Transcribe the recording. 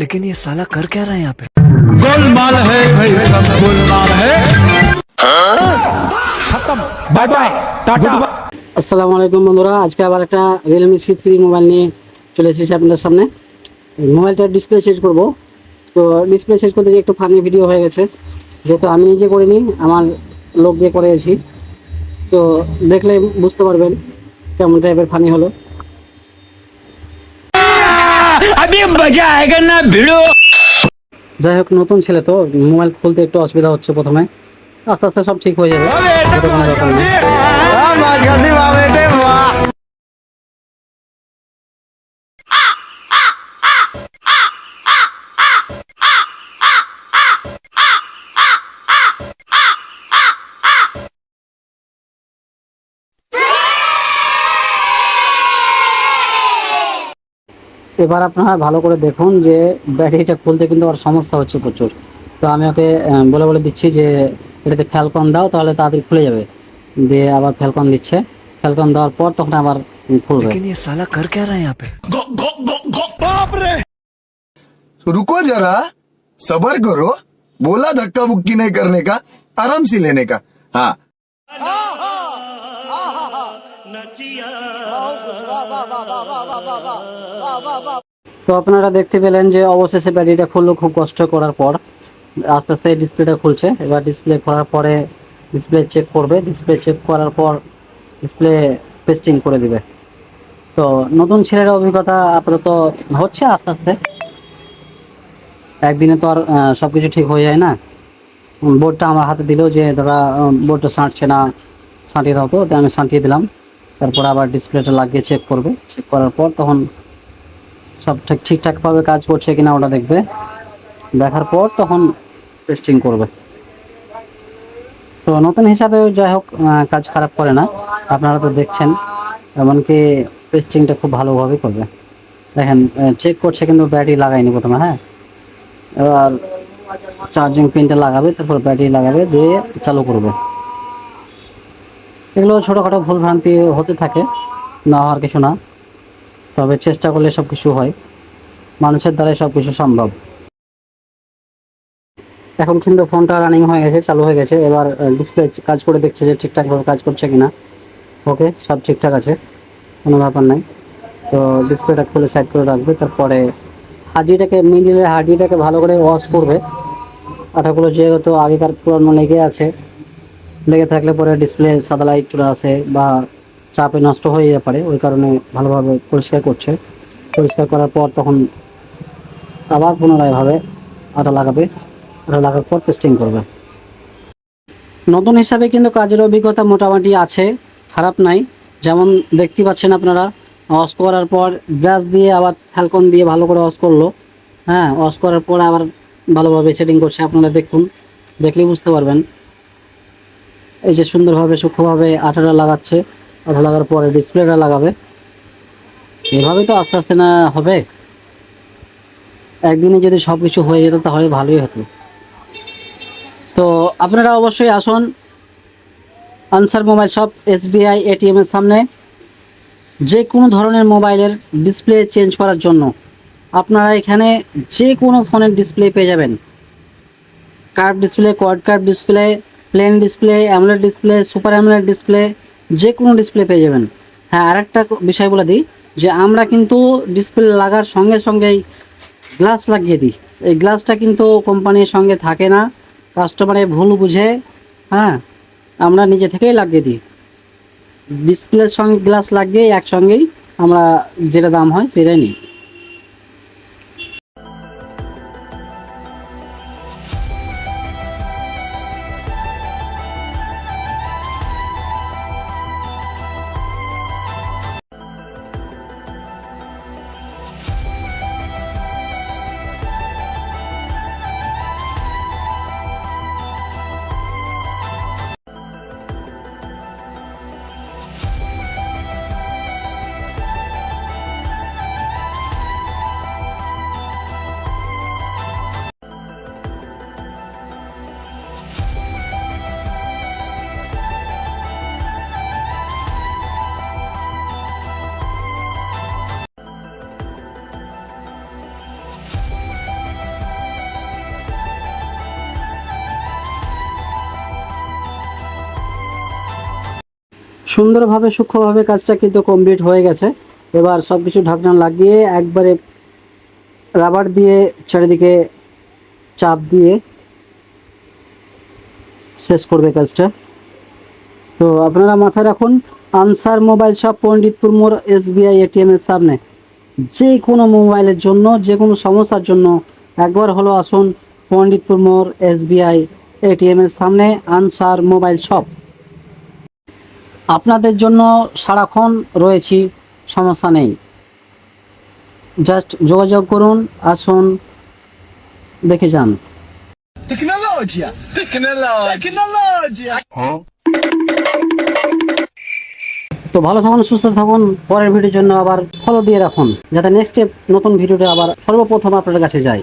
लेकिन ये साला कर क्या रहा है यहाँ पे। गोलमाल है भाई, सब गोलमाल है। खत्म, बाय बाय, टाटा। আসসালামু আলাইকুম বন্ধুরা, আজকে আবার একটা রিয়েলমি C3 মোবাইল নিয়ে চলে এসেছি আপনাদের সামনে। মোবাইলটার ডিসপ্লে চেঞ্জ করব। তো ডিসপ্লে চেঞ্জ করতে যে একটু ফানি ভিডিও হয়ে গেছে, যেহেতু আমি নিজে করিনি, আমার লোক দিয়ে করেছি। তো দেখলে বুঝতে পারবেন কেমন টাইপের ফানি হলো। अभी मजा आएगा ना भिड़ो। যাই হোক, নতুন ছেলে তো মোবাইল খুলতে একটু অসুবিধা হচ্ছে প্রথমে, আস্তে আস্তে সব ঠিক হয়ে যাবে। এটা কোনো ব্যাপার না। এবার আপনারা ভালো করে দেখুন যে ব্যাটারিটা খুলতে কিন্তু আর সমস্যা হচ্ছে প্রচুর। তো আমি ওকে বলে বলে দিচ্ছি যে এটাতে ফ্যালকন দাও, তাহলে তাড়াতাড়ি খুলে যাবে। দিয়ে আবার ফ্যালকন দিচ্ছে, ফ্যালকন দেওয়ার পর তখন আবার খুলবে। लेकिन ये साला कर क्या रहा है यहाँ पे। तो रुको जरा, सबर करो। बोला धक्का मुक्की नहीं करने का, आराम से लेने का। हाँ, তো আপনারা দেখতে পেলেন যে অবশেষে ব্যাটারিটা খুললো খুব কষ্ট করার পর। আস্তে আস্তে ডিসপ্লেটা খুলছে। এবার ডিসপ্লে খোলার পরে ডিসপ্লে চেক করবে, ডিসপ্লে চেক করার পর ডিসপ্লে পেস্টিং করে দিবে। তো নতুন ছেলের অভিজ্ঞতা আপাতত হচ্ছে আস্তে আস্তে, একদিনে তো আর সব কিছু ঠিক হয়ে যায় না। বোর্ডটা আমার হাতে দিল যে দাদা বোর্ডটা সাঁটছে না, সাঁটিয়ে দাও। তো আমি সাঁটিয়ে দিলাম। তারপর আবার ডিসপ্লেটা লাগিয়ে চেক করবে, চেক করার পর তখন সব ঠিকঠাকভাবে কাজ করছে কিনা ওটা দেখবে, দেখার পর তখন টেস্টিং করবে। তো নতুন হিসাবে যাই হোক কাজ খারাপ করে না, আপনারা তো দেখছেন। এমনকি টেস্টিংটা খুব ভালোভাবে করবে। দেখেন চেক করছে কিন্তু ব্যাটারি লাগায়নি প্রথমে। হ্যাঁ, এবার চার্জিং পিনটা লাগাবে, তারপর ব্যাটারি লাগাবে, দিয়ে চালু করবে। এগুলো ছোটোখাটো ভুলভ্রান্তি হতে থাকে, না হওয়ার কিছু না। তবে চেষ্টা করলে সব কিছু হয়, মানুষের দ্বারাই সব কিছু সম্ভব। এখন কিন্তু ফোনটা রানিং হয়ে গেছে, চালু হয়ে গেছে। এবার ডিসপ্লে কাজ করে দেখছে যে ঠিকঠাকভাবে কাজ করছে কিনা। ওকে, সব ঠিকঠাক আছে, কোনো ব্যাপার নাই। তো ডিসপ্লেটা খুলে সাইড করে রাখবে। তারপরে হার্ডিটাকে, মিডিলের হার্ডিটাকে ভালো করে ওয়াশ করবে। আঠাগুলো যেহেতু আগেকার পুরানো লেগে থাকলে পরে ডিসপ্লে সাদা লাইট চলে আসে বা চাপে নষ্ট হয়ে যেতে পারে, ওই কারণে ভালোভাবে পরিষ্কার করছে। পরিষ্কার করার পর তখন আবার পুনরায়ভাবে আটা লাগাবে, আটা লাগার পর পেস্টিং করবে। নতুন হিসাবে কিন্তু কাজের অভিজ্ঞতা মোটামুটি আছে, খারাপ নাই। যেমন দেখতে পাচ্ছেন আপনারা, ওয়াশ করার পর ব্রাশ দিয়ে আবার ফ্যালকন দিয়ে ভালো করে ওয়াশ করলো। হ্যাঁ, ওয়াশ করার পর আবার ভালোভাবে সেটিং করছে। আপনারা দেখুন, দেখলেই বুঝতে পারবেন। এই যে সুন্দরভাবে সূক্ষ্মভাবে আঠাটা লাগাচ্ছে, আঠা লাগার পরে ডিসপ্লেটা লাগাবে। এভাবেই তো আস্তে আস্তে না হবে, একদিনে যদি সব কিছু হয়ে যেত তাহলে ভালোই হতো। তো আপনারা অবশ্যই আসুন answer mobile shop, SBI ATM এর সামনে। যে কোনো ধরনের মোবাইলের ডিসপ্লে চেঞ্জ করার জন্য আপনারা এখানে যে কোনো ফোনের ডিসপ্লে পেয়ে যাবেন। Curve display, quad curve display, plain display, AMOLED display, super AMOLED display, যে কোনো ডিসপ্লে পেয়ে যাবেন। হ্যাঁ, আরেকটা বিষয় বলে দিই যে আমরা কিন্তু ডিসপ্লে লাগার সঙ্গে সঙ্গেই গ্লাস লাগিয়ে দিই। এই গ্লাসটা কিন্তু কোম্পানির সঙ্গে থাকে না, কাস্টমারে ভুল বুঝে। হ্যাঁ, আমরা নিজে থেকেই লাগিয়ে দিই। ডিসপ্লের সঙ্গে গ্লাস লাগিয়ে একসঙ্গেই আমরা যেটা দাম হয় সেটাই নিই। সুন্দরভাবে সূক্ষ্মভাবে কাজটা কিন্তু কমপ্লিট হয়ে গেছে। এবার সব কিছু ঢাকনা লাগিয়ে একবারে রাবার দিয়ে চারিদিকে চাপ দিয়ে শেষ করবে কাজটা। তো আপনারা মাথায় রাখুন, আনসার মোবাইল শপ, পণ্ডিতপুর মোড়, SBI ATM এর সামনে। যে কোনো মোবাইলের জন্য, যে কোনো সমস্যার জন্য একবার হলো আসুন পণ্ডিতপুর মোড়, SBI ATM এর সামনে, আনসার মোবাইল শপ। আপনাদের জন্য সারাক্ষণ রয়েছি, সমস্যা নেই। জাস্ট যোগাযোগ করুন, আসুন, দেখে যান। Tecnologia. Tecnologia. তো ভালো থাকুন, সুস্থ থাকুন। পরের ভিডিওর জন্য আবার ফলো দিয়ে রাখুন, যাতে নেক্সট নতুন ভিডিওটা আবার সর্বপ্রথম আপনার কাছে যায়।